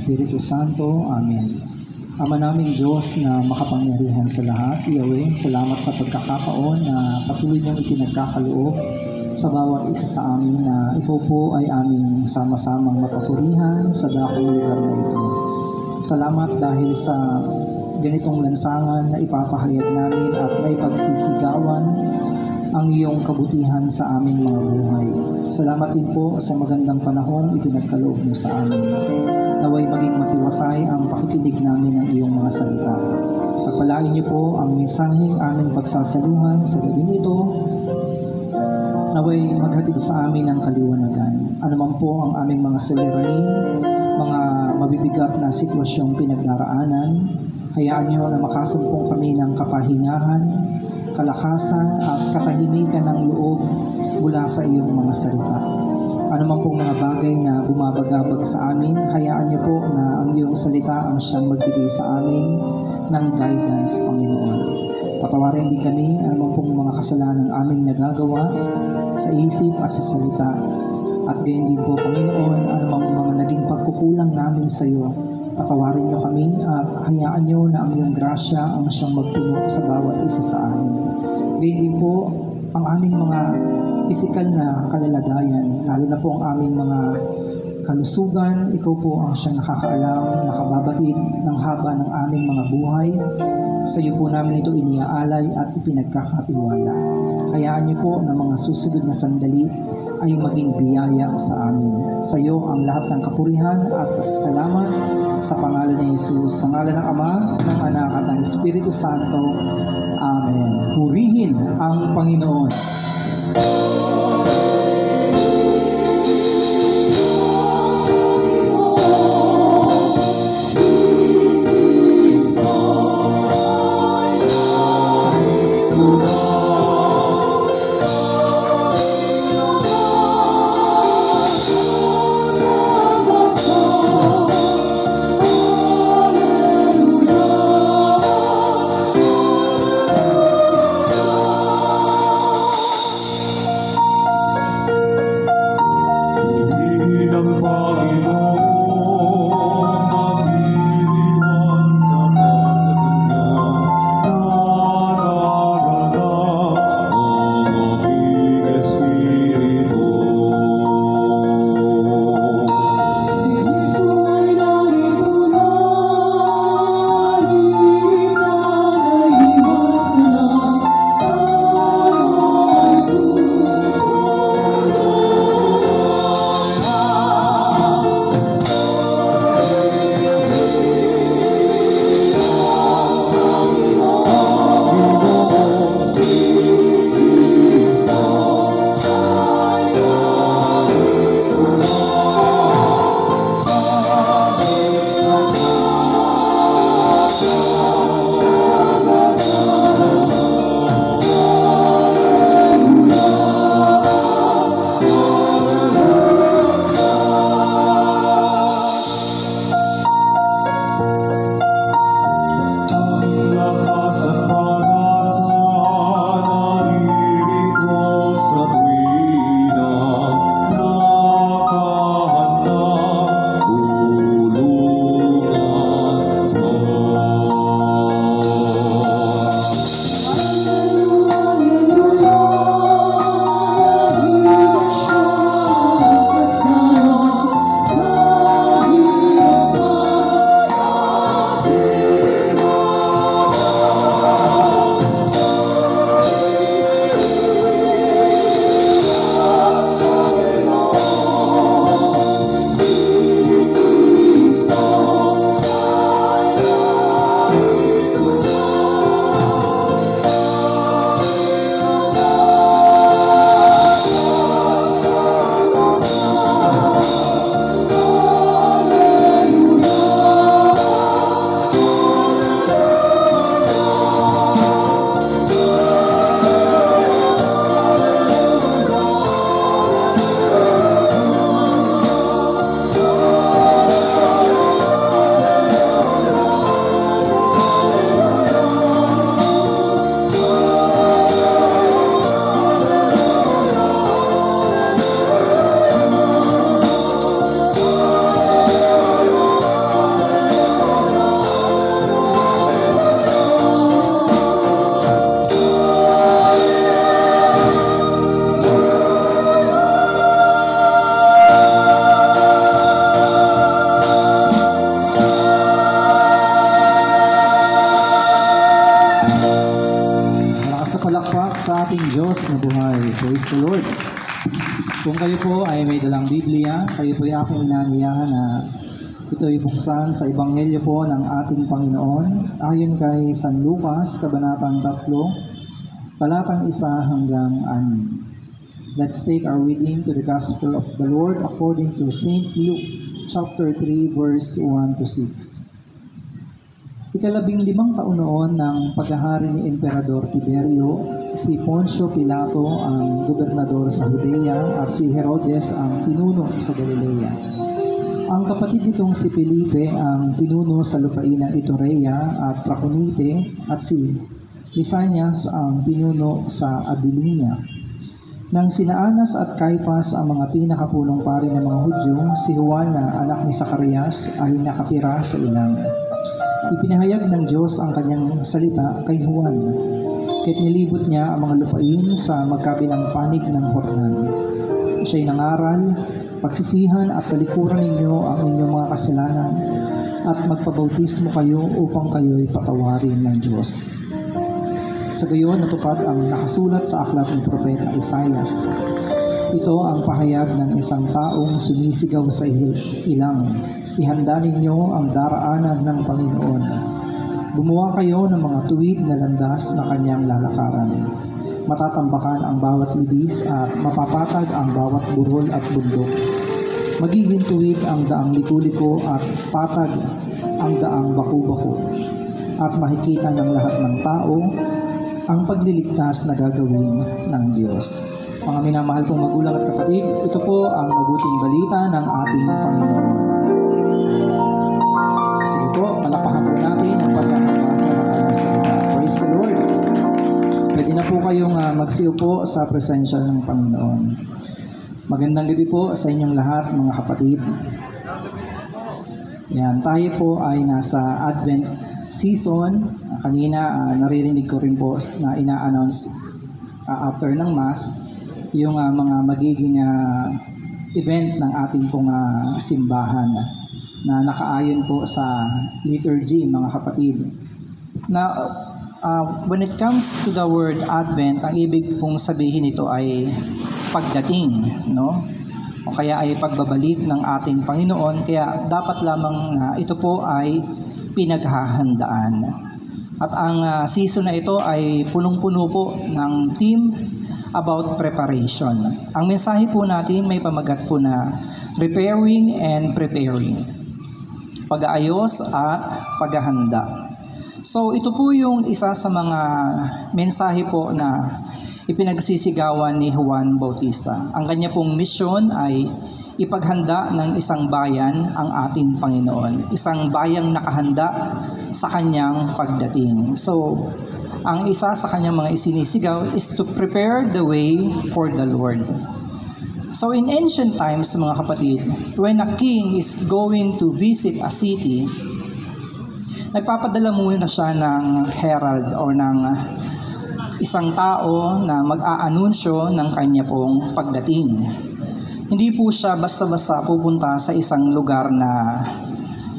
Espiritu Santo. Amen. Ama naming Diyos na makapangyarihan sa lahat, Yahweh, salamat sa pagkakataon na patuloy niyong ipinagkakaloob sa bawat isa sa amin na ikaw po ay aming sama-samang mapapurihan sa dakong lugar na ito. Salamat dahil sa ganitong lansangan na ipapahayag namin at naipagsisigawan ang iyong kabutihan sa aming mga buhay. Salamat din po sa magandang panahon ipinagkaloob mo sa amin. Naway maging matiwasay ang pakikinig namin ng iyong mga salita. Pagpalain niyo po ang mensaheng aming pagsasaluhan sa gabi nito. Naway maghatid sa amin ng kaliwanagan. Ano man po ang aming mga suliranin, mga mabigat na sitwasyong pinagdaraanan. Hayaan niyo na makasumpong kami ng kapahingahan, kalakasan at katahimikan ng loob mula sa iyong mga salita. Ano man pong mga bagay na bumabagabag sa amin, hayaan niyo po na ang iyong salita ang siyang magbigay sa amin ng guidance, Panginoon. Patawarin din kami ano man pong mga kasalanan aming nagagawa sa isip at sa salita. At gayon din po, Panginoon, ano mang mga naging pagkukulang namin sa iyo, patawarin niyo kami at hayaan niyo na ang iyong grasya ang siyang magpuno sa bawat isa sa amin. Gayon din po, ang aming mga pisikal na kalalagayan, lalo na po ang aming mga kalusugan, ikaw po ang siyang nakakaalam, nakababait ng haba ng aming mga buhay. Sa iyo po namin ito iniaalay at ipinagkakatiwala. Hayaan niyo po na mga susunod na sandali ay maging biyaya sa amin. Sa iyo ang lahat ng kapurihan at pasasalamat sa pangalan ni Jesus, sa ngalan ng Ama, ng Anak at ng Espiritu Santo. Amen. Purihin ang Panginoon. sa ating Diyos na buhay. Praise the Lord. Kung kayo po ay may dalang Biblia, kayo po ay aking inaanyayahan na ito ay buksan sa Ebanghelyo po ng ating Panginoon ayon kay San Lucas, Kabanatang 3, Talatang 1 hanggang 6. Let's take our reading to the Gospel of the Lord according to St. Luke, chapter 3, verse 1 to 6. 15 taon noon ng paghahari ni Emperador Tiberio, si Poncio Pilato ang gobernador sa Judea at si Herodes ang pinuno sa Galilea. Ang kapatid nitong si Felipe ang pinuno sa lupain ng Iturea at Traconite at si Lisanias ang pinuno sa Abilinia. Nang sina Anas at Caiphas ang mga pinakapunong pari ng mga Hudyo, si Juan na anak ni Zacarias ay nakatira sa ilang. Ipinahayag ng Diyos ang kanyang salita kay Juan, kaya't nilibot niya ang mga lupain sa magkabilang panig ng Jordan. Siya'y nangaral, pagsisihan at talikuran ninyo ang inyong mga kasalanan at magpabautismo kayo upang kayo'y patawarin ng Diyos. Sa gayon, natupad ang nakasulat sa aklat ni Propeta Isaias. Ito ang pahayag ng isang taong sumisigaw sa ilang. Ihanda ninyo ang daraanan ng Panginoon. Gumawa kayo ng mga tuwid na landas na kanyang lalakaran. Matatambakan ang bawat libis at mapapatag ang bawat burol at bundok. Magiging tuwid ang daang liko-liko at patag ang daang baku-baku. At makikita ng lahat ng tao ang pagliligtas na gagawin ng Diyos. Mga minamahal kong magulang at kapatid, ito po ang mabuting balita ng ating Panginoon. Sige po, palakpakan po natin ang pagkakabasa ng ating salita. Praise the Lord! Pwede na po kayong magsiupo sa presensya ng Panginoon. Magandang gabi po sa inyong lahat, mga kapatid. Yan, tayo po ay nasa Advent season. Kanina naririnig ko rin po na ina-announce after ng Mass yung mga magiging event ng ating pong simbahan na nakaayon po sa liturgy, mga kapatid. Na when it comes to the word Advent, ang ibig pong sabihin nito ay pagdating, no? O kaya ay pagbabalik ng ating Panginoon. Kaya dapat lamang na ito po ay pinaghahandaan. At ang season na ito ay punong-puno po ng theme about preparation. Ang mensahe po natin may pamagat po na repairing and preparing. Pag-aayos at paghahanda. So ito po yung isa sa mga mensahe po na ipinagsisigawan ni Juan Bautista. Ang kanya pong mission ay ipaghanda ng isang bayan ang ating Panginoon. Isang bayang nakahanda sa kanyang pagdating. So, ang isa sa kanyang mga isinisigaw is to prepare the way for the Lord. So, in ancient times, mga kapatid, when a king is going to visit a city, nagpapadala muna siya ng herald or ng isang tao na mag-aanunsyo ng kanya pong pagdating. Hindi po siya basta-basta pupunta sa isang lugar na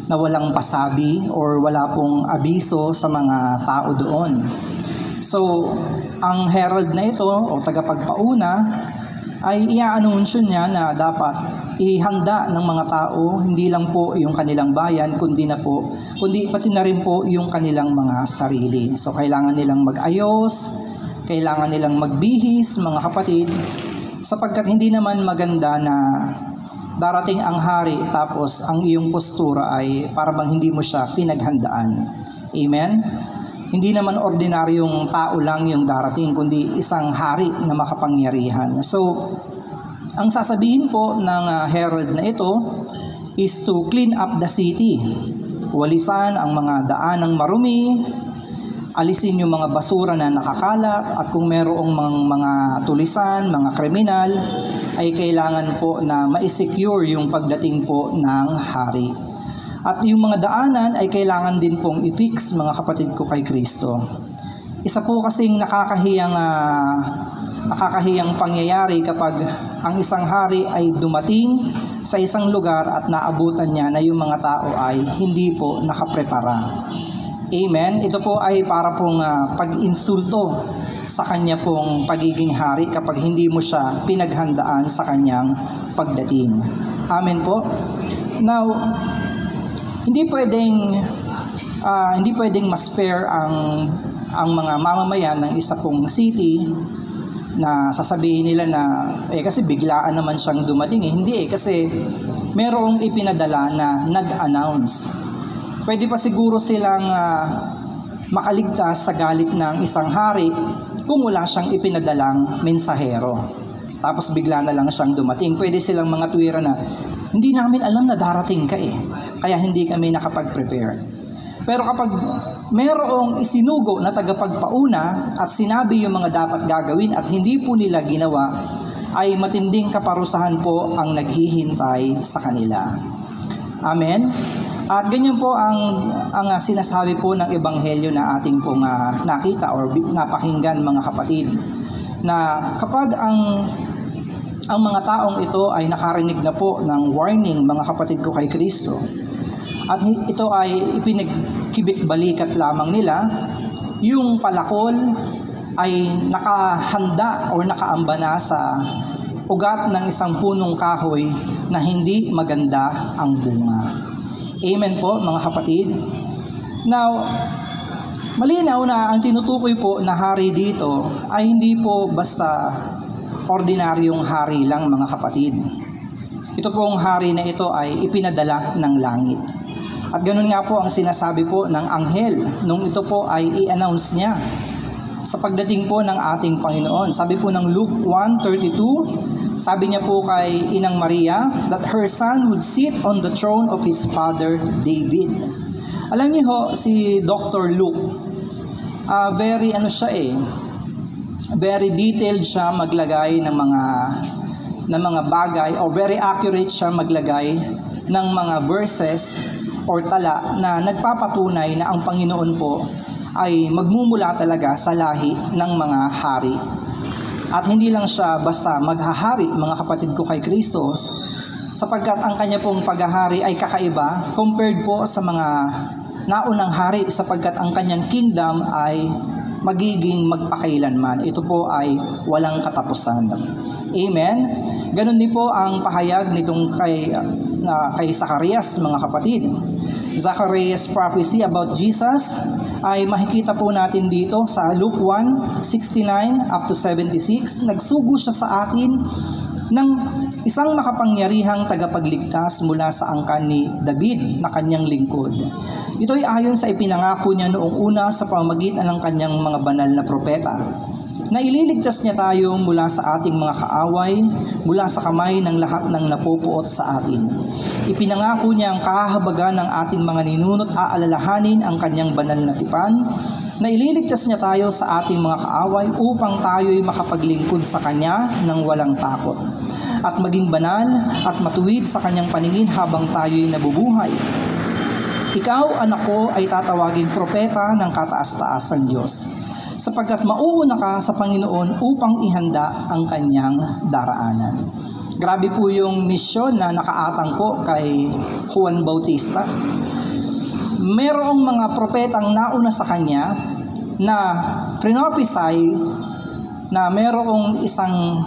walang pasabi or wala pong abiso sa mga tao doon. So, ang herald na ito o tagapagpauna ay i-anunsyo niya na dapat ihanda ng mga tao hindi lang po yung kanilang bayan kundi pati na rin po yung kanilang mga sarili. So, kailangan nilang mag-ayos, kailangan nilang magbihis, mga kapatid, sapagkat hindi naman maganda na darating ang hari tapos ang iyong postura ay para bang hindi mo siya pinaghandaan. Amen? Hindi naman ordinaryong tao lang yung darating kundi isang hari na makapangyarihan. So, ang sasabihin po ng herald na ito is to clean up the city. Walisan ang mga daanang marumi, alisin yung mga basura na nakakalat at kung merong mga tulisan, mga kriminal, ay kailangan po na ma-secure yung pagdating po ng hari. At yung mga daanan ay kailangan din pong i-fix, mga kapatid ko kay Kristo. Isa po kasing nakakahiyang pangyayari kapag ang isang hari ay dumating sa isang lugar at naabutan niya na yung mga tao ay hindi po nakaprepara. Amen? Ito po ay para pong pag-insulto sa kanya pong pagiging hari kapag hindi mo siya pinaghandaan sa kanyang pagdating. Amen po? Now, hindi pwedeng ma-spare ang mga mamamayan ng isa pong city na sasabihin nila na kasi biglaan naman siyang dumating. Hindi kasi merong ipinadala na nag-announce. Pwede pa siguro silang makaligtas sa galit ng isang hari kung wala siyang ipinadalang mensahero. Tapos bigla na lang siyang dumating. Pwede silang mga tuwira na, hindi namin alam na darating ka kaya hindi kami nakapag-prepare. Pero kapag merong isinugo na tagapagpauna at sinabi yung mga dapat gagawin at hindi po nila ginawa, ay matinding kaparusahan po ang naghihintay sa kanila. Amen? At ganyan po ang sinasabi po ng Ebanghelyo na ating pong nakita or napakinggan mga kapatid. Na kapag ang mga taong ito ay nakarinig na po ng warning mga kapatid ko kay Kristo, at ito ay ipinagkibit-balikat lamang nila, yung palakol ay nakahanda o nakaamba na sa ugat ng isang punong kahoy na hindi maganda ang bunga. Amen po mga kapatid. Now, malinaw na ang tinutukoy po na hari dito ay hindi po basta ordinaryong hari lang mga kapatid. Ito pong hari na ito ay ipinadala ng langit. At ganun nga po ang sinasabi po ng anghel nung ito po ay i-announce niya sa pagdating po ng ating Panginoon. Sabi po ng Luke 1:32, sabi niya po kay Inang Maria that her son would sit on the throne of his father David. Alam niyo ho, si Dr. Luke, very detailed siya maglagay ng mga bagay, o very accurate siya maglagay ng mga verses or tala na nagpapatunay na ang Panginoon po ay magmumula talaga sa lahi ng mga hari. At hindi lang siya basta maghahari, mga kapatid ko kay Kristo, sapagkat ang kanya pong paghahari ay kakaiba compared po sa mga naunang hari, sapagkat ang kanyang kingdom ay magiging magpakailanman. Ito po ay walang katapusan. Amen? Ganon din po ang pahayag nitong kay Zacarias, mga kapatid. Zacarias' prophecy about Jesus ay makikita po natin dito sa Luke 1:69 up to 76. Nagsugo siya sa atin ng isang makapangyarihang tagapagligtas mula sa angkan ni David na kanyang lingkod. Ito ay ayon sa ipinangako niya noong una sa pamamagitan ng kanyang mga banal na propeta, na ililigtas niya tayo mula sa ating mga kaaway, mula sa kamay ng lahat ng napupuot sa atin. Ipinangako niya ang kahahabagan ng ating mga ninunot, aalalahanin ang kanyang banal na tipan, na ililigtas niya tayo sa ating mga kaaway upang tayo'y makapaglingkod sa kanya ng walang takot, at maging banal at matuwid sa kanyang paningin habang tayo'y nabubuhay. Ikaw, anak ko, ay tatawaging propeta ng kataas-taasang Diyos, sapagkat mauuna ka sa Panginoon upang ihanda ang kanyang daraanan. Grabe po yung misyon na nakaatang po kay Juan Bautista. Merong mga propetang nauna sa kanya na prophesy na merong isang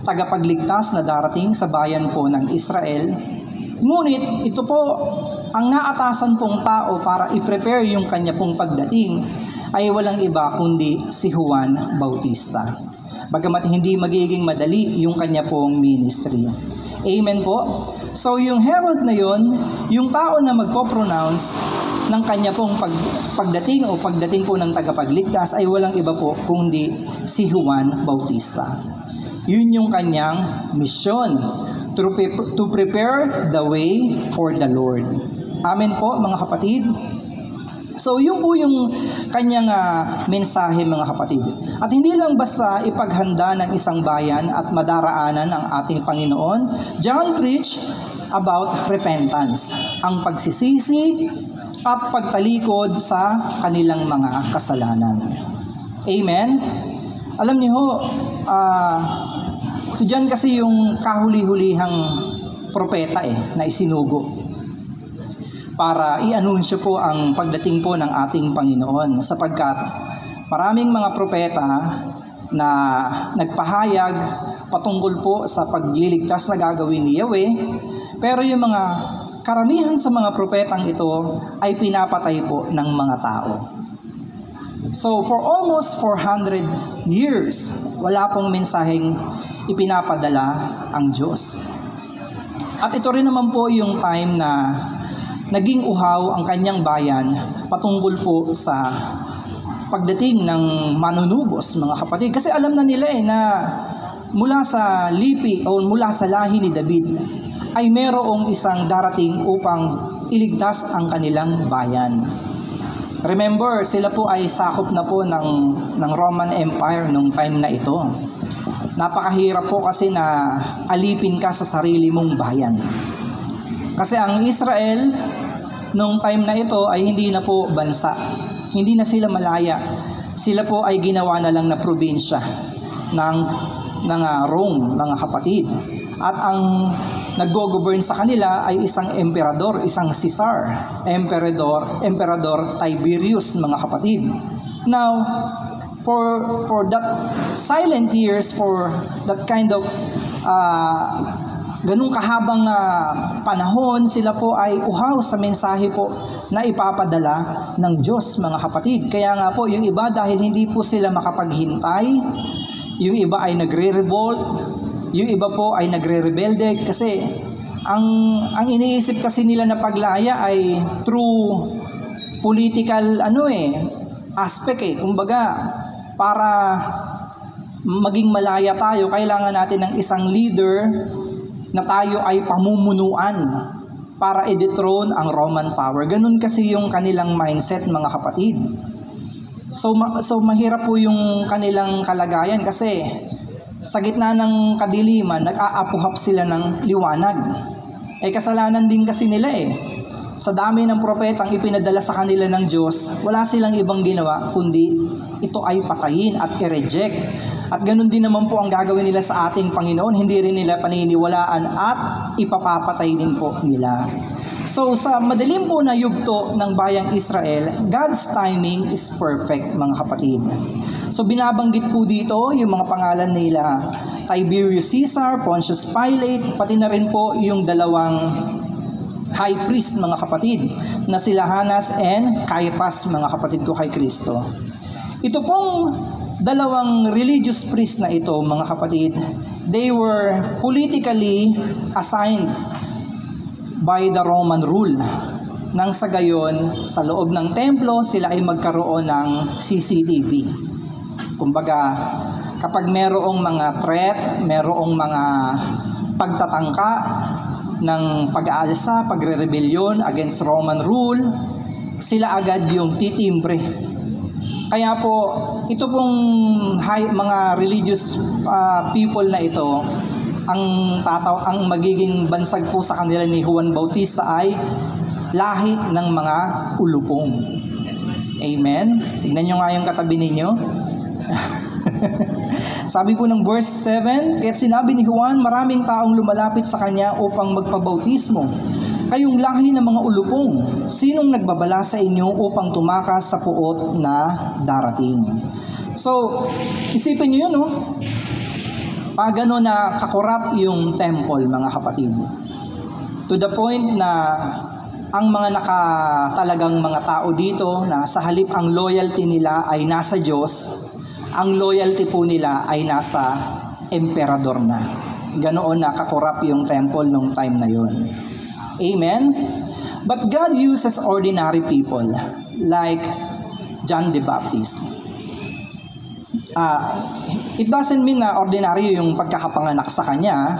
tagapagligtas na darating sa bayan po ng Israel. Ngunit ito po ang naatasan pong tao para i-prepare yung kanya pong pagdating ay walang iba kundi si Juan Bautista. Bagamat hindi magiging madali yung kanya pong ministry. Amen po? So yung herald na yon, yung tao na magpo-pronounce ng kanya pong pagdating o pagdating po ng tagapagligtas ay walang iba po kundi si Juan Bautista. Yun yung kanyang misyon, to prepare the way for the Lord. Amen po mga kapatid. So yun po yung kanyang mensahe mga kapatid. At hindi lang basta ipaghanda ng isang bayan at madaraanan ang ating Panginoon. John preached about repentance, ang pagsisisi at pagtalikod sa kanilang mga kasalanan. Amen? Alam niyo ho, si John kasi yung kahuli-hulihang propeta na isinugo para i-anunsyo po ang pagdating po ng ating Panginoon, sapagkat maraming mga propeta na nagpahayag patungkol po sa pagliligtas na gagawin ni Yahweh, pero yung mga karamihan sa mga propetang ito ay pinapatay po ng mga tao. So for almost 400 years, wala pong mensaheng ipinapadala ang Diyos. At ito rin naman po yung time na naging uhaw ang kanyang bayan patungkol po sa pagdating ng manunubos, mga kapatid. Kasi alam na nila na mula sa lipi o mula sa lahi ni David ay merong isang darating upang iligtas ang kanilang bayan. Remember, sila po ay sakop na po ng Roman Empire nung time na ito. Napakahirap po kasi na alipin ka sa sarili mong bayan. Kasi ang Israel, nung time na ito ay hindi na po bansa. Hindi na sila malaya. Sila po ay ginawa na lang na probinsya ng Rome, mga kapatid. At ang naggo-govern sa kanila ay isang emperador, isang Caesar, Emperador Tiberius, mga kapatid. Now, for that silent years, for that kind of ganung kahabang panahon, sila po ay uhaw sa mensahe po na ipapadala ng Diyos, mga kapatid. Kaya nga po, yung iba dahil hindi po sila makapaghintay, yung iba ay nagre-revolt, yung iba po ay nagre-rebelde kasi ang iniisip kasi nila na paglaya ay through political aspect Kumbaga, para maging malaya tayo, kailangan natin ng isang leader na tayo ay pamumunuan para i-dethrone ang Roman power. Ganun kasi yung kanilang mindset, mga kapatid. So mahirap po yung kanilang kalagayan kasi sa gitna ng kadiliman, nag-aapuhap sila ng liwanag. Kasalanan din kasi nila Sa dami ng propetang ipinadala sa kanila ng Diyos, wala silang ibang ginawa kundi ito ay patayin at i-reject. At ganun din naman po ang gagawin nila sa ating Panginoon. Hindi rin nila paniniwalaan at ipapapatay din po nila. So sa madilim po na yugto ng bayang Israel, God's timing is perfect, mga kapatid. So binabanggit po dito yung mga pangalan nila Tiberius Caesar, Pontius Pilate, pati na rin po yung dalawang high priest, mga kapatid, na sila Hanas and Caiaphas, mga kapatid ko kay Kristo. Ito pong dalawang religious priest na ito, mga kapatid, they were politically assigned by the Roman rule. Nang sa gayon, sa loob ng templo, sila ay magkaroon ng CCTV. Kumbaga, kapag merong mga threat, merong mga pagtatangka ng pag-aalsa, pagre-rebellion against Roman rule, sila agad yung titimbre. Kaya po, ito pong mga religious people na ito, ang magiging bansag po sa kanila ni Juan Bautista ay lahi ng mga ulupong. Amen? Tignan nyo nga yung katabi ninyo. Sabi po ng verse 7, kaya't sinabi ni Juan, maraming taong lumalapit sa kanya upang magpabautismo. Kayong lahi ng mga ulupong, sinong nagbabala sa inyo upang tumakas sa puot na darating? So, isipin nyo yun, Pagano na kakorap yung temple, mga kapatid. To the point na ang mga nakatalagang mga tao dito na sa halip ang loyalty nila ay nasa Diyos, ang loyalty po nila ay nasa emperador na. Ganoon na kakorap yung temple nung time na yun. Amen? But God uses ordinary people like John the Baptist. It doesn't mean na ordinaryo yung pagkakapanganak sa kanya,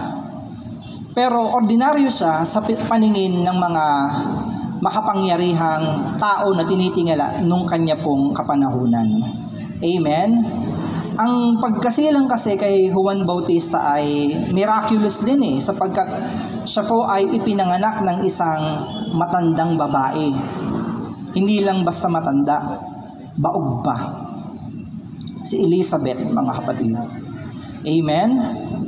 pero ordinaryo siya sa paningin ng mga makapangyarihang tao na tinitingala nung kanya pong kapanahunan. Amen? Ang pagkasilang kasi kay Juan Bautista ay miraculous din sapagkat siya po ay ipinanganak ng isang matandang babae. Hindi lang basta matanda, baog pa. Si Elizabeth, mga kapatid. Amen?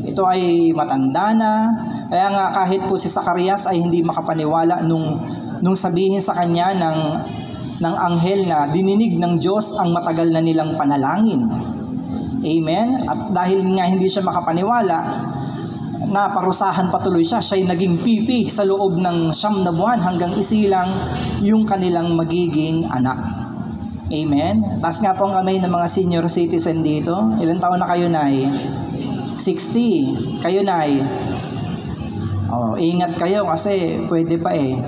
Ito ay matanda na. Kaya nga kahit po si Zacarias ay hindi makapaniwala nung sabihin sa kanya ng anghel na dininig ng Diyos ang matagal na nilang panalangin. Amen? At dahil nga hindi siya makapaniwala, naparusahan patuloy siya. Siya'y naging pipi sa loob ng 9 na buwan hanggang isilang yung kanilang magiging anak. Amen? Taas nga po ang kamay ng mga senior citizen dito. Ilan taon na kayo, Nay? 60. Kayo, Nay? Oh, ingat kayo kasi pwede pa eh.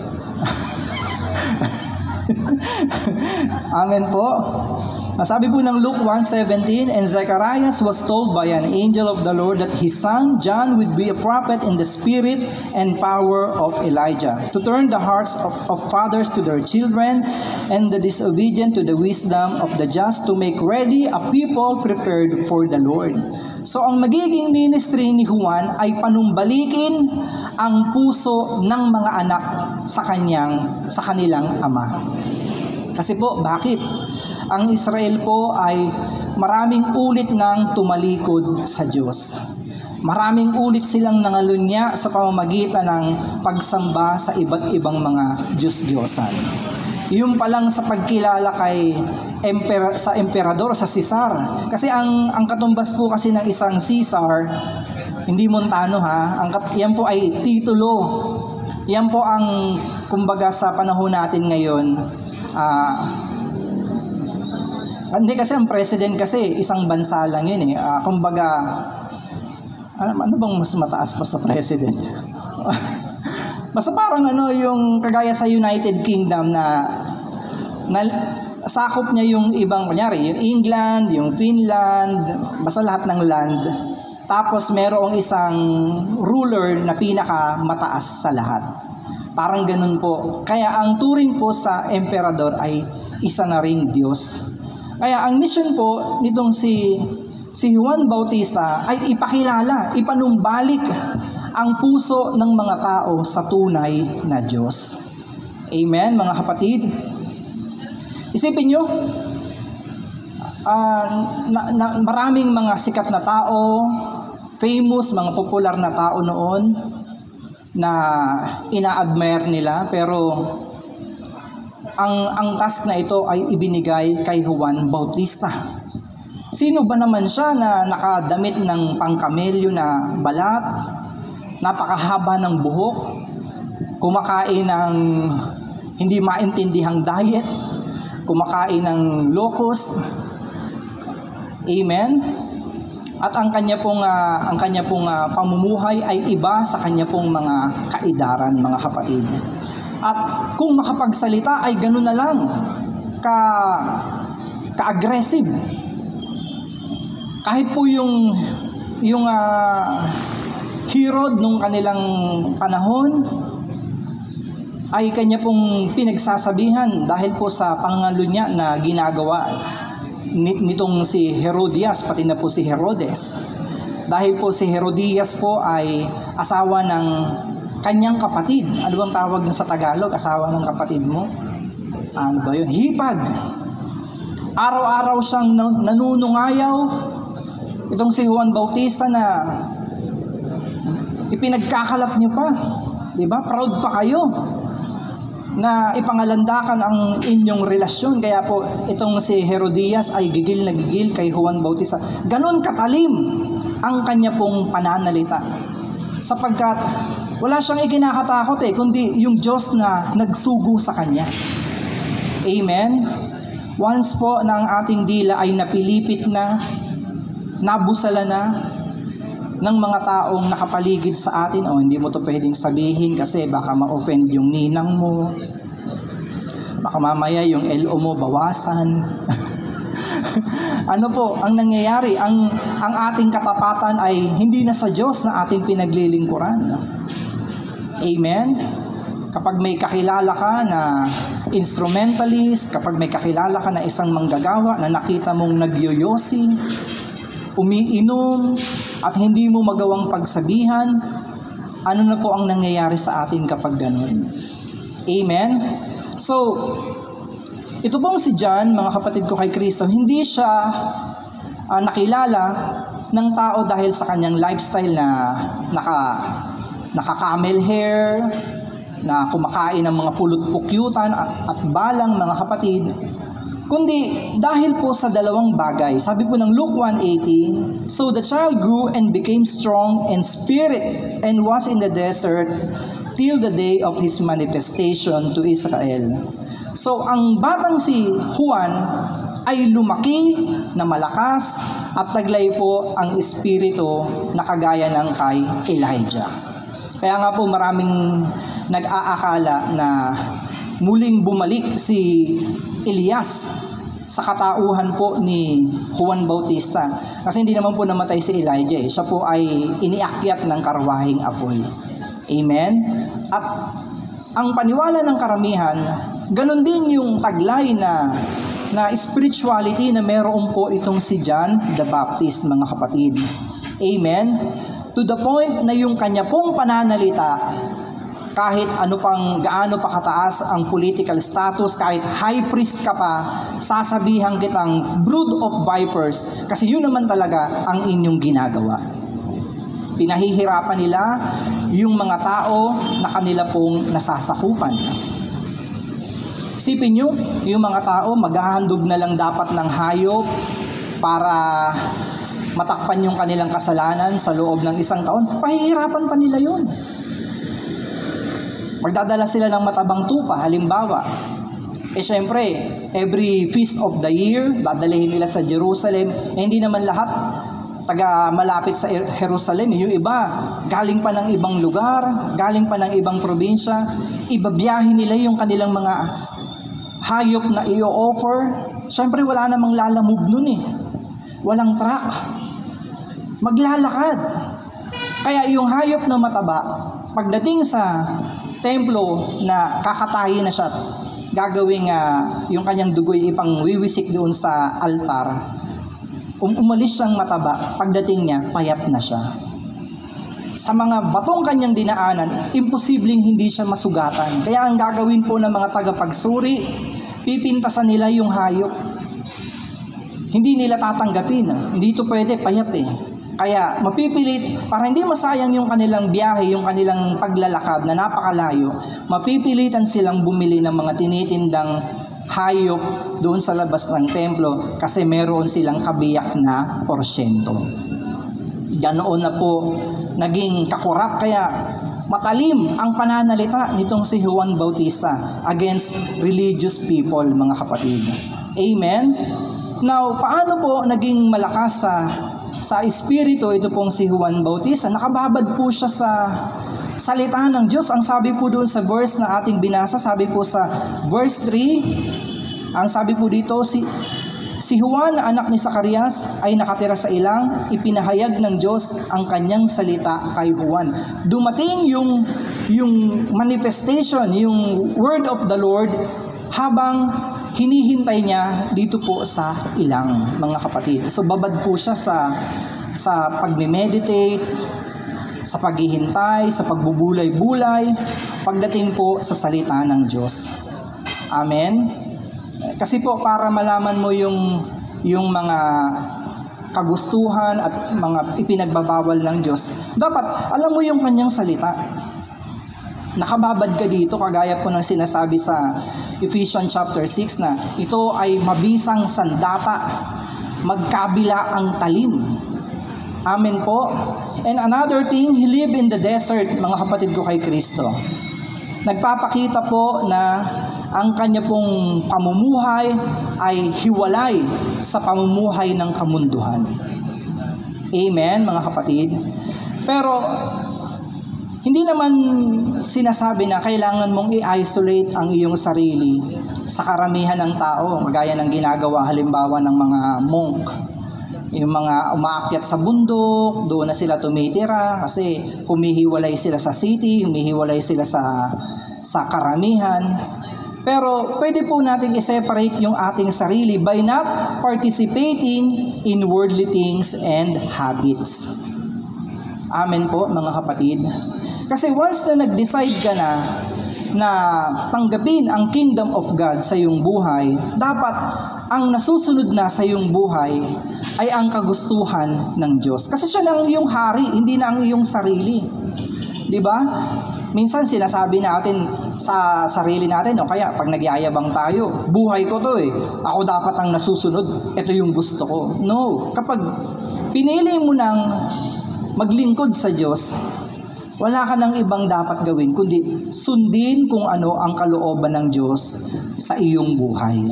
Amen po. Sabi po ng Luke 1:17, and Zacharias was told by an angel of the Lord that his son John would be a prophet in the spirit and power of Elijah, to turn the hearts of fathers to their children and the disobedient to the wisdom of the just, to make ready a people prepared for the Lord. So ang magiging ministry ni Juan ay panumbalikin ang puso ng mga anak sa kanilang ama. Kasi po, bakit? Ang Israel po ay maraming ulit nang tumalikod sa Diyos. Maraming ulit silang nangalunya sa pamamagitan ng pagsamba sa iba't ibang mga Diyos-Diyosan. Yung pa lang sa pagkilala kay sa emperador, sa Caesar. Kasi ang katumbas po kasi ng isang Caesar, hindi Montano ha, yan po ay titulo. Yan po ang, kumbaga sa panahon natin ngayon, hindi kasi ang president kasi isang bansa lang yun eh. Kumbaga, ano bang mas mataas pa sa president? Basta parang yung kagaya sa United Kingdom na sakop niya yung ibang, kunyari, yung England, yung Finland, basta lahat ng land. Tapos merong isang ruler na pinaka mataas sa lahat. Parang ganun po. Kaya ang turing po sa emperador ay isa na ring Diyos. Kaya ang mission po nitong si Juan Bautista ay ipakilala, ipanumbalik ang puso ng mga tao sa tunay na Diyos. Amen, mga kapatid. Isipin nyo, maraming mga sikat na tao, famous, mga popular na tao noon na ina-admire nila, pero ang task na ito ay ibinigay kay Juan Bautista. Sino ba naman siya na nakadamit ng pangkamelyo na balat, napakahaba ng buhok, kumakain ng hindi maintindihang diet, kumakain ng locust. Amen. At ang kanya pong pamumuhay ay iba sa kanya pong mga kaedaran, mga kapatid. At kung makapagsalita ay gano'n na lang ka-aggressive. Kahit po yung Herod nung kanilang panahon ay kanya pong pinagsasabihan dahil po sa pangalunya na ginagawa nitong si Herodias, pati na po si Herodes. Dahil po si Herodias po ay asawa ng kanyang kapatid. Ano bang tawag sa Tagalog? Asawa ng kapatid mo? Ano ba yun? Hipag. Araw-araw siyang nanunungayaw. Itong si Juan Bautista na ipinagkakalat niyo pa. Diba? Proud pa kayo na ipangalandakan ang inyong relasyon. Kaya po itong si Herodias ay gigil na gigil kay Juan Bautista. Ganon katalim ang kanya pong pananalita. Sapagkat wala siyang ikinakatakot kundi yung Diyos na nagsugo sa kanya. Amen? Once po na ang ating dila ay napilipit na, nabusala na ng mga taong nakapaligid sa atin, hindi mo to pwedeng sabihin kasi baka ma-offend yung ninang mo, baka mamaya yung LO mo bawasan. Ano po ang nangyayari? Ang ating katapatan ay hindi na sa Diyos na ating pinaglilingkuran. Amen? Kapag may kakilala ka na instrumentalist, kapag may kakilala ka na isang manggagawa na nakita mong nagyoyosi, umiinom, at hindi mo magawang pagsabihan, ano na po ang nangyayari sa atin kapag ganun? Amen? So, ito pong si John, mga kapatid ko kay Kristo, hindi siya nakilala ng tao dahil sa kanyang lifestyle na naka-camel hair, na kumakain ng mga pulot-pukyutan at balang, mga kapatid, kundi dahil po sa dalawang bagay. Sabi po ng Luke 1:18, so the child grew and became strong in spirit and was in the desert till the day of his manifestation to Israel. So ang batang si Juan ay lumaki na malakas at taglay po ang espiritu na kagaya ng kay Elijah. Kaya nga po maraming nag-aakala na muling bumalik si Elias sa katauhan po ni Juan Bautista. Kasi hindi naman po namatay si Elijah. Siya po ay iniakyat ng karwaheng apoy. Amen? At ang paniwala ng karamihan, ganun din yung taglay na spirituality na meron po itong si John the Baptist, mga kapatid. Amen? To the point na yung kanya pong pananalita, kahit ano pang gaano pa kataas ang political status, kahit high priest ka pa, sasabihan kitang brood of vipers, kasi yun naman talaga ang inyong ginagawa. Pinahihirapan nila yung mga tao na kanila pong nasasakupan. Isipin nyo, yung mga tao maghahandog na lang dapat ng hayop para matakpan yung kanilang kasalanan sa loob ng isang taon. Pahihirapan pa nila yun. Magdadala sila ng matabang tupa, halimbawa. Syempre, every feast of the year, dadalhin nila sa Jerusalem. Hindi naman lahat taga malapit sa Jerusalem. Yung iba, galing pa ng ibang lugar, galing pa ng ibang probinsya. Ibabiyahin nila yung kanilang mga hayop na i-offer. Syempre, wala namang lalamove nun eh. Walang truck. Maglalakad. Kaya yung hayop na mataba, pagdating sa templo na kakatayin na siya, gagawing yung kanyang dugoy ipangwiwisik doon sa altar, umalis siyang mataba, pagdating niya, payat na siya. Sa mga batong kanyang dinaanan, imposibleng hindi siya masugatan. Kaya ang gagawin po ng mga tagapagsuri, pipintasan nila yung hayop. Hindi nila tatanggapin. Hindi ito pwede, payat eh. Kaya mapipilit, para hindi masayang yung kanilang biyahe, yung kanilang paglalakad na napakalayo, mapipilitan silang bumili ng mga tinitindang hayop doon sa labas ng templo kasi meron silang kabiyak na porsyento. Ganoon na po naging kakurap, kaya matalim ang pananalita nitong si Juan Bautista against religious people, mga kapatid. Amen? Now, paano po naging malakas sa espiritu ito pong si Juan Bautista? Nakababad po siya sa salita ng Diyos. Ang sabi po doon sa verse na ating binasa, sabi po sa verse 3, ang sabi po dito, si Juan, anak ni Zacarias, ay nakatira sa ilang, ipinahayag ng Diyos ang kanyang salita kay Juan. Dumating yung manifestation, yung word of the Lord, habang hinihintay niya dito po sa ilang, mga kapatid. So babad po siya sa pagme-meditate, sa paghihintay, sa pagbubulay-bulay, pagdating po sa salita ng Diyos. Amen? Kasi po para malaman mo yung mga kagustuhan at mga ipinagbabawal ng Diyos, dapat alam mo yung kanyang salita. Nakababad ka dito, kagaya po ng sinasabi sa Ephesians chapter 6 na ito ay mabisang sandata, magkabila ang talim. Amen po. And another thing, he lived in the desert, mga kapatid ko kay Kristo. Nagpapakita po na ang kanya pong pamumuhay ay hiwalay sa pamumuhay ng kamunduhan. Amen, mga kapatid. Pero hindi naman sinasabi na kailangan mong i-isolate ang iyong sarili sa karamihan ng tao, magaya ng ginagawa halimbawa ng mga monk. Yung mga umaakyat sa bundok, doon na sila tumitira kasi humihiwalay sila sa city, humihiwalay sila sa karamihan. Pero pwede po natin i-separate yung ating sarili by not participating in worldly things and habits. Amen po, mga kapatid. Kasi once na nag-decide ka na tanggapin ang kingdom of God sa iyong buhay, dapat ang nasusunod na sa iyong buhay ay ang kagustuhan ng Diyos. Kasi siya lang iyong hari, hindi na ang iyong sarili. 'Di ba? Minsan sinasabi natin sa sarili natin, o kaya pag nagyayabang tayo, buhay ko to eh. Ako dapat ang nasusunod. Ito yung gusto ko. No. Kapag pinili mo nang maglingkod sa Diyos, wala ka nang ibang dapat gawin, kundi sundin kung ano ang kalooban ng Diyos sa iyong buhay.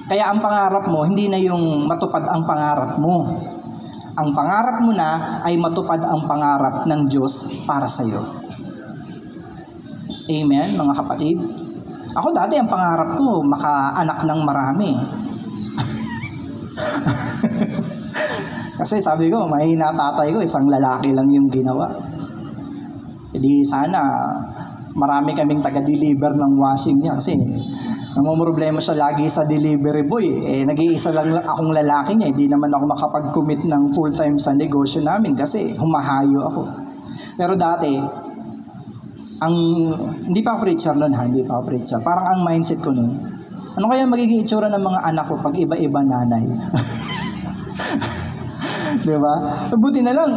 Kaya ang pangarap mo, hindi na yung matupad ang pangarap mo. Ang pangarap mo na ay matupad ang pangarap ng Diyos para sa iyo. Amen, mga kapatid? Ako dati ang pangarap ko, makaanak ng marami. Kasi sabi ko, mahina tatay ko, isang lalaki lang yung ginawa. Hindi sana marami kaming taga-deliver ng washing niya kasi namumroblema siya lagi sa delivery boy. Nag-iisa lang akong lalaki niya. Hindi naman ako makapag-commit ng full-time sa negosyo namin kasi humahayo ako. Pero dati, hindi pa ako preacher nun ha, hindi pa ako preacher. Parang ang mindset ko nun, ano kaya magiging itsura ng mga anak ko pag iba-iba nanay? Diba? Buti na lang,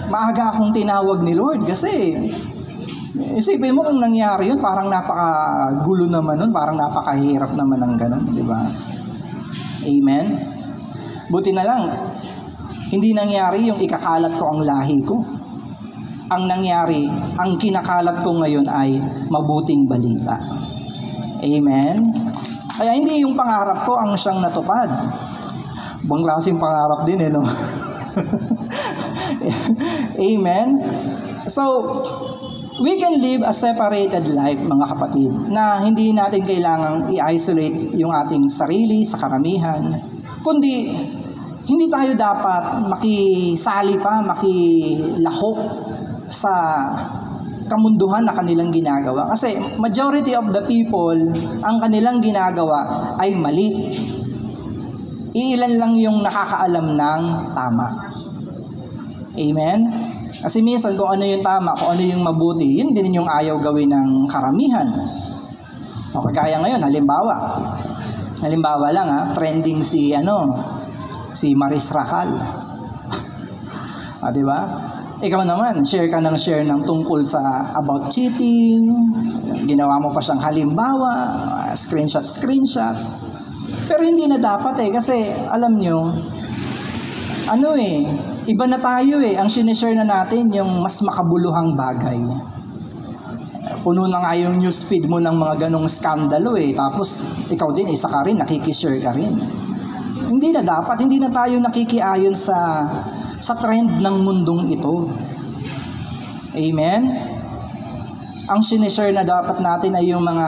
maaga akong tinawag ni Lord kasi isipin mo kung nangyari yun, parang napakagulo naman nun, parang napakahirap naman ng ganun, di ba? Amen? Buti na lang, hindi nangyari yung ikakalat ko ang lahi ko. Ang nangyari, ang kinakalat ko ngayon ay mabuting balita. Amen? Kaya hindi yung pangarap ko ang siyang natupad. Bang klaseng pangarap din no? Amen? So, we can live a separated life, mga kapatid, na hindi natin kailangang i-isolate yung ating sarili sa karamihan, kundi hindi tayo dapat makisali pa, makilahok sa kamunduhan na kanilang ginagawa. Kasi majority of the people, ang kanilang ginagawa ay mali. Iilan lang yung nakakaalam ng tama. Amen? Kasi minsan kung ano yung tama, kung ano yung mabuti, yun din yung ayaw gawin ng karamihan. O kaya ngayon, halimbawa lang trending si Maris Racal. Diba? Ikaw naman, share ng tungkol sa about cheating, ginawa mo pa siyang halimbawa, screenshot. Pero hindi na dapat kasi alam nyo, iba na tayo ang sinishare na natin yung mas makabuluhang bagay. Puno na nga yung newsfeed mo ng mga ganong skandalo tapos ikaw din, isa ka rin, nakikishare ka rin. Hindi na dapat, hindi na tayo nakikiayon sa trend ng mundong ito. Amen? Ang sinishare na dapat natin ay yung mga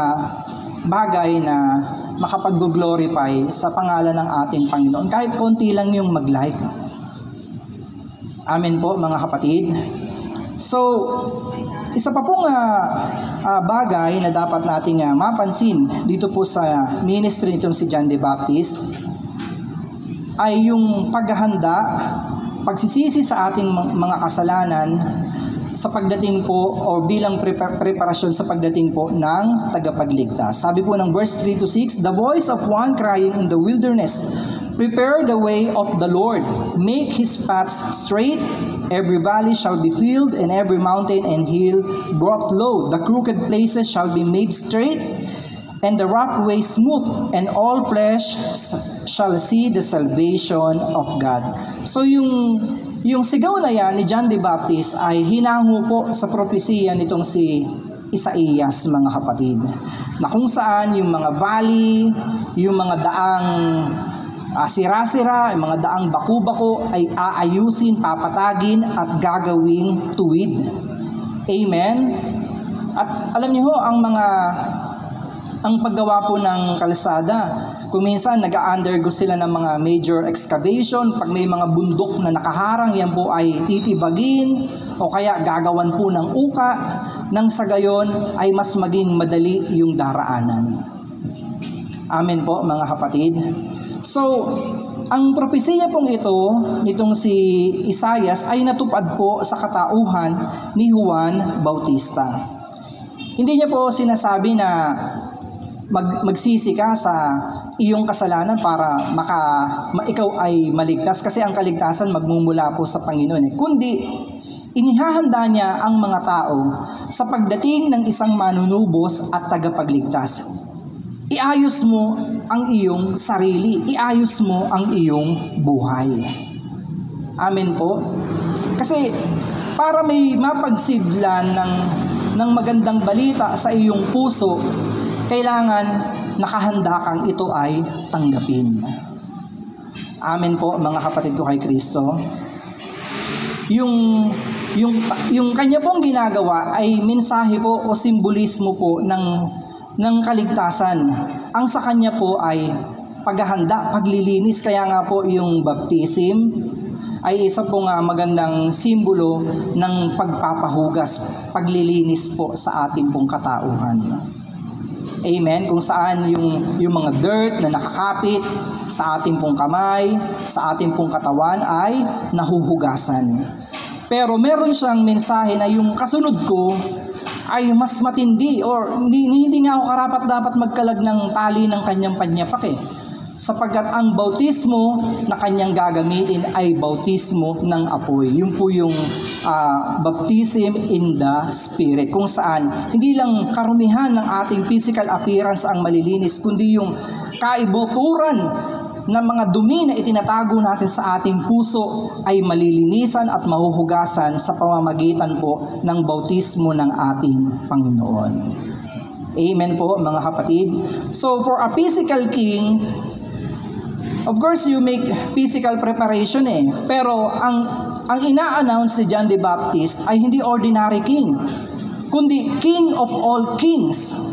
bagay na makapag-glorify sa pangalan ng ating Panginoon. Kahit konti lang yung mag-like. Amen po, mga kapatid. So, isa pa pong bagay na dapat nating mapansin dito po sa ministry nitong si John the Baptist ay yung paghahanda, pagsisisi sa ating mga kasalanan sa pagdating po o bilang preparasyon sa pagdating po ng tagapagligtas. Sabi po ng verse 3-6, "The voice of one crying in the wilderness, prepare the way of the Lord, make His paths straight. Every valley shall be filled, and every mountain and hill brought low. The crooked places shall be made straight, and the rough way smooth, and all flesh shall see the salvation of God." So yung sigaw na yan ni John the Baptist ay hinango po sa propesiya nitong si Isaías, mga kapatid, na kung saan yung mga valley, yung mga daang sira-sira, yung mga daang baku-bako ay aayusin, papatagin at gagawing tuwid. Amen? At alam niyo ho, ang paggawa po ng kalsada, kung minsan nag-undergo sila ng mga major excavation, pag may mga bundok na nakaharang, yan po ay titibagin o kaya gagawan po ng uka, nang sa gayon ay mas maging madali yung daraanan. Amen po, mga kapatid. So, ang propesiya pong ito, nitong si Isaías, ay natupad po sa katauhan ni Juan Bautista. Hindi niya po sinasabi na magsisi ka sa iyong kasalanan para ikaw ay maligtas, kasi ang kaligtasan magmumula po sa Panginoon. Kundi, inihahanda niya ang mga tao sa pagdating ng isang manunubos at tagapagligtas. Iayos mo ang iyong sarili. Iayos mo ang iyong buhay. Amen po. Kasi para may mapagsidlan ng magandang balita sa iyong puso, kailangan nakahanda kang ito ay tanggapin. Amen po, mga kapatid ko kay Kristo. yung kanya pong ginagawa ay mensahe po o simbolismo po ng kaligtasan. Ang sa kanya po ay paghahanda, paglilinis. Kaya nga po yung baptism ay isa pong magandang simbolo ng pagpapahugas, paglilinis po sa ating pong katauhan. Amen? Kung saan yung mga dirt na nakakapit sa ating pong kamay, sa ating pong katawan ay nahuhugasan. Pero meron siyang mensahe na yung kasunod ko ay mas matindi, or hindi nga ako karapat dapat magkalag ng tali ng kanyang panyapak sapagkat ang bautismo na kanyang gagamitin ay bautismo ng apoy. Yun po yung baptism in the Spirit, kung saan hindi lang karumihan ng ating physical appearance ang malilinis, kundi yung kaibuturan ng mga dumi na itinatago natin sa ating puso ay malilinisan at mahuhugasan sa pamamagitan po ng bautismo ng ating Panginoon. Amen po mga kapatid. So for a physical king, of course, you make physical preparation Pero ang ina-announce si John the Baptist ay hindi ordinary king, kundi King of all kings.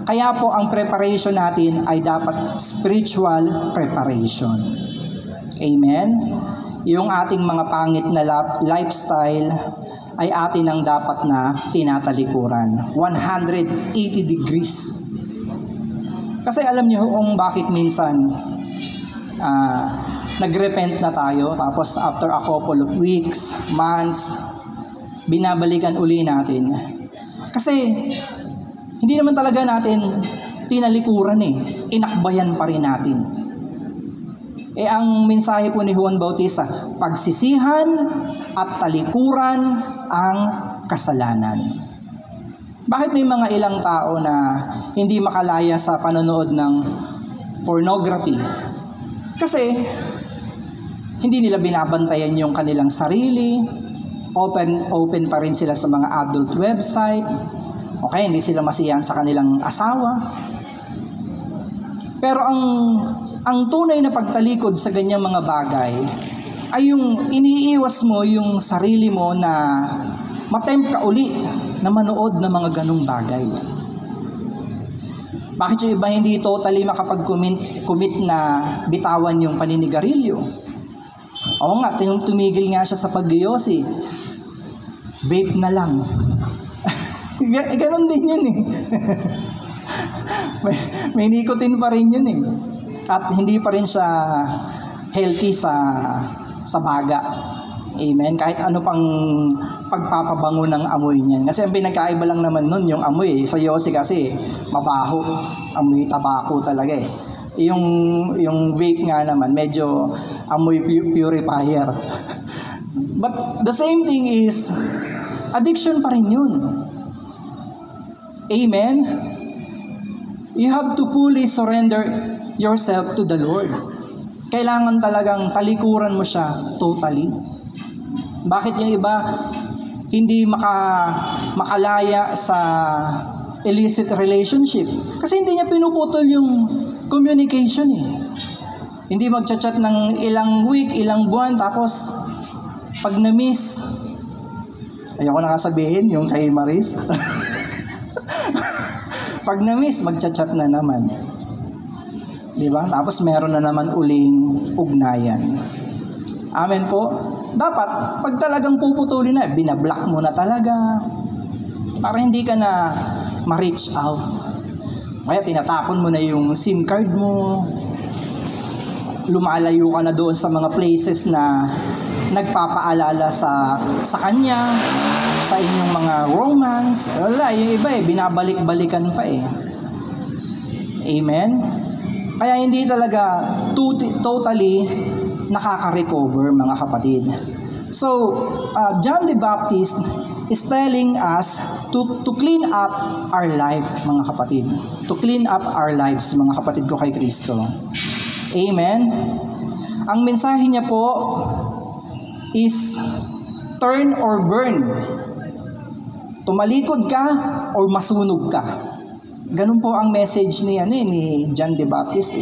Kaya po ang preparation natin ay dapat spiritual preparation. Amen? Yung ating mga pangit na lifestyle ay atin ang dapat na tinatalikuran. 180 degrees. Kasi alam niyo kung bakit minsan nagrepent na tayo, tapos after a couple of weeks, months, binabalikan uli natin. Kasi hindi naman talaga natin tinalikuran inakbayan pa rin natin. Ang mensahe po ni Juan Bautista, pagsisihan at talikuran ang kasalanan. Bakit may mga ilang tao na hindi makalaya sa panonood ng pornography? Kasi hindi nila binabantayan yung kanilang sarili, open pa rin sila sa mga adult website, okay, hindi sila masiyahan sa kanilang asawa. Pero ang tunay na pagtalikod sa ganyang mga bagay ay yung iniiwas mo yung sarili mo na matempt ka uli na manood ng mga ganong bagay. Bakit yung iba hindi totally makapag-commit na bitawan yung paninigarilyo? Oo nga, tumigil nga siya sa paggiyosi. Vape na lang. Ganon din yun may nicotine pa rin yun At hindi pa rin siya healthy sa baga. Amen? Kahit ano pang pagpapabango ng amoy niyan. Kasi ang pinagkaiba lang naman nun yung amoy Sa yosi kasi mabaho. Amoy tabako talaga Yung vape nga naman, medyo amoy purifier. But the same thing is, addiction pa rin yun. Amen? You have to fully surrender yourself to the Lord. Kailangan talagang talikuran mo siya totally. Bakit yung iba hindi makalaya sa illicit relationship? Kasi hindi niya pinuputol yung communication Hindi magchat-chat ng ilang week, ilang buwan, tapos pag na-miss, ayoko na sabihin yung kay Maris. Pag na-miss, magchat-chat na naman. Diba? Tapos meron na naman uling ugnayan. Amen po. Dapat, pag talagang puputulin na, binablock mo na talaga. Para hindi ka na ma-reach out. Kaya tinatapon mo na yung SIM card mo. Lumalayo ka na doon sa mga places na nagpapaalala sa kanya, sa inyong mga romance. Wala, yung iba binabalik-balikan pa Amen? Kaya hindi talaga totally nakaka-recover mga kapatid. So, John the Baptist is telling us to clean up our life mga kapatid. To clean up our lives mga kapatid ko kay Kristo. Amen? Ang mensahe niya po is turn or burn. Tumalikod ka or masunog ka. Ganun po ang message ni John the Baptist.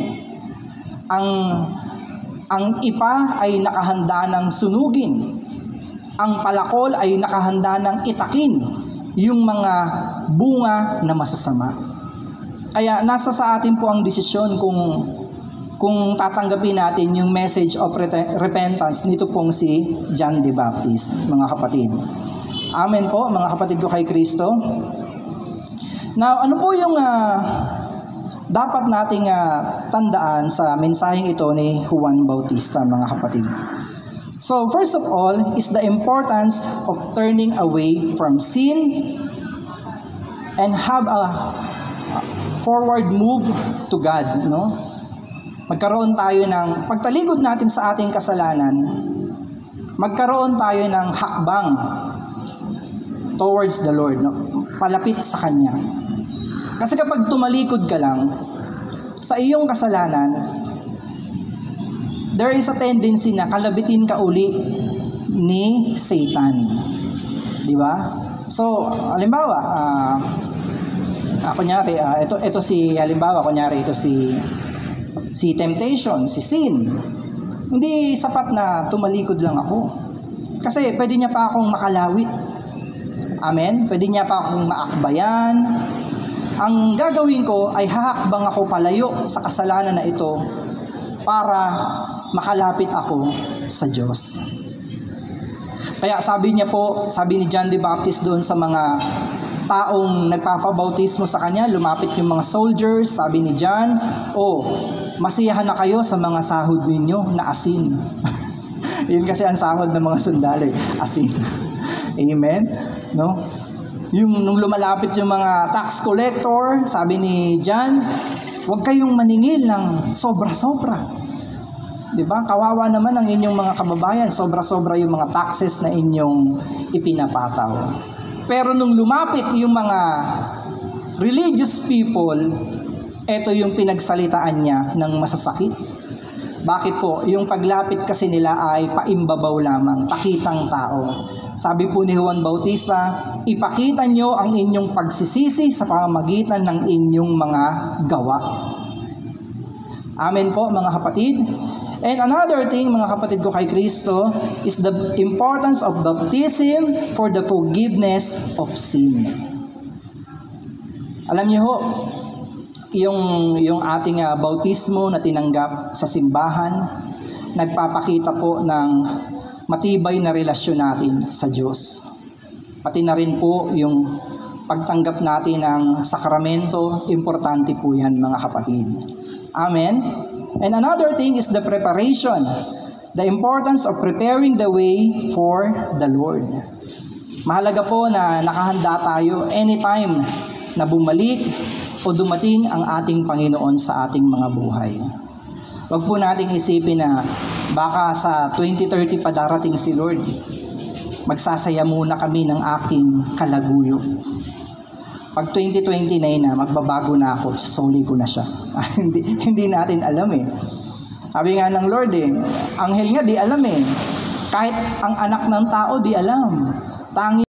Ang ipa ay nakahanda ng sunugin. ang palakol ay nakahanda ng itakin yung mga bunga na masasama. Kaya nasa sa atin po ang desisyon kung tatanggapin natin yung message of repentance nito pong si John the Baptist, mga kapatid. Amen po, mga kapatid ko kay Kristo. Now, ano po yung dapat nating tandaan sa mensaheng ito ni Juan Bautista, mga kapatid? So, first of all is the importance of turning away from sin and have a forward move to God, no? Magkaroon tayo ng pagtalikod natin sa ating kasalanan, magkaroon tayo ng hakbang towards the Lord, no? Palapit sa Kanya. Kasi kapag tumalikod ka lang sa iyong kasalanan, there is a tendency na kalabitin ka uli ni Satan. Di ba? So, halimbawa, kunyari, ito si temptation, si sin. Hindi sapat na tumalikod lang ako. Kasi pwede niya pa akong makalawit. Amen? Pwede niya pa akong maakbayan. Ang gagawin ko ay hahakbang ako palayo sa kasalanan na ito para makalapit ako sa Diyos. Kaya sabi ni John the Baptist doon sa mga taong nagpapabautismo sa kanya, lumapit yung mga soldiers, sabi ni John, masiyahan na kayo sa mga sahod ninyo na asin. Yun kasi ang sahod ng mga sundalo, asin. Amen? No? Nung lumalapit yung mga tax collector, sabi ni John, huwag kayong maningil ng sobra-sobra. Diba? Kawawa naman ang inyong mga kababayan, sobra-sobra yung mga taxes na inyong ipinapataw. Pero nung lumapit yung mga religious people, ito yung pinagsalitaan niya ng masasakit. Bakit po? Yung paglapit kasi nila ay paimbabaw lamang, pakitang tao. Sabi po ni Juan Bautista, ipakita nyo ang inyong pagsisisi sa pamamagitan ng inyong mga gawa. Amen po, mga kapatid. And another thing, mga kapatid ko kay Kristo, is the importance of baptism for the forgiveness of sin. Alam niyo ho, yung ating bautismo na tinanggap sa simbahan, nagpapakita po ng matibay na relasyon natin sa Diyos. Pati na rin po yung pagtanggap natin ng sakramento, importante po yan, mga kapatid. Amen? And another thing is the preparation, the importance of preparing the way for the Lord. Mahalaga po na nakahanda tayo anytime na bumalik o dumating ang ating Panginoon sa ating mga buhay. Huwag po nating isipin na baka sa 2030 pa darating si Lord, magsasaya muna kami ng aking kalaguyo. Pag 2029 na, magbabago na ako, sasoli ko na siya. hindi natin alam eh. Sabi nga ng Lord anghel nga di alam eh. Kahit ang anak ng tao di alam. Tangi